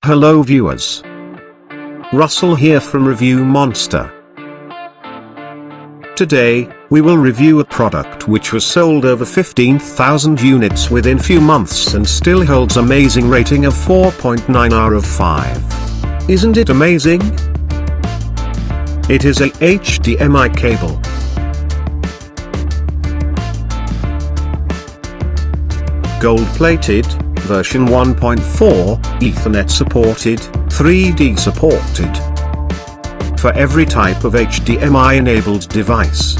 Hello viewers. Russell here from Review Monster. Today, we will review a product which was sold over 15,000 units within few months and still holds amazing rating of 4.9 out of 5. Isn't it amazing? It is a HDMI cable. Gold-plated, version 1.4, Ethernet supported, 3D supported. For every type of HDMI-enabled device.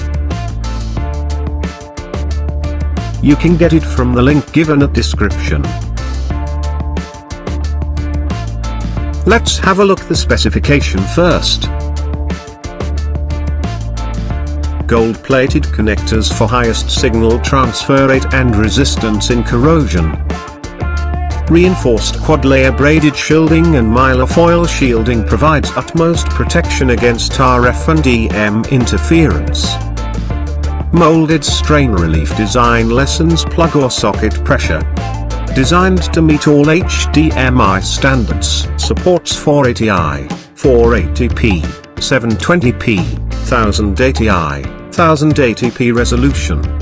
You can get it from the link given at description. Let's have a look at the specification first. Gold-plated connectors for highest signal transfer rate and resistance in corrosion. Reinforced quad-layer braided shielding and mylar foil shielding provides utmost protection against RF and EM interference. Molded strain relief design lessens plug or socket pressure. Designed to meet all HDMI standards, supports 480i, 480p, 720p, 1080i, 1080p resolution.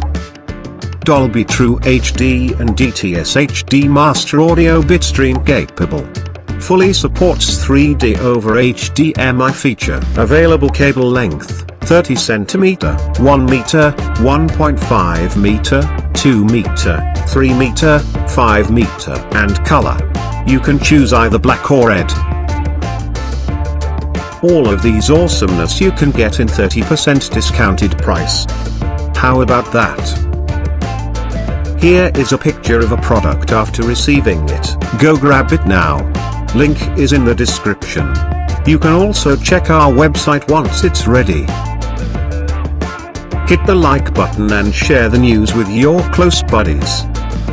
Dolby True HD and DTS-HD master audio bitstream capable. Fully supports 3D over HDMI feature. Available cable length, 30 cm, 1 meter, 1.5 meter, 2 meter, 3 meter, 5 meter, and color. You can choose either black or red. All of these awesomeness you can get in 30% discounted price. How about that? Here is a picture of a product after receiving it. Go grab it now. Link is in the description. You can also check our website once it's ready. Hit the like button and share the news with your close buddies.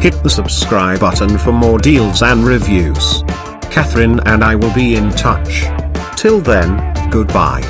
Hit the subscribe button for more deals and reviews. Catherine and I will be in touch. Till then, goodbye.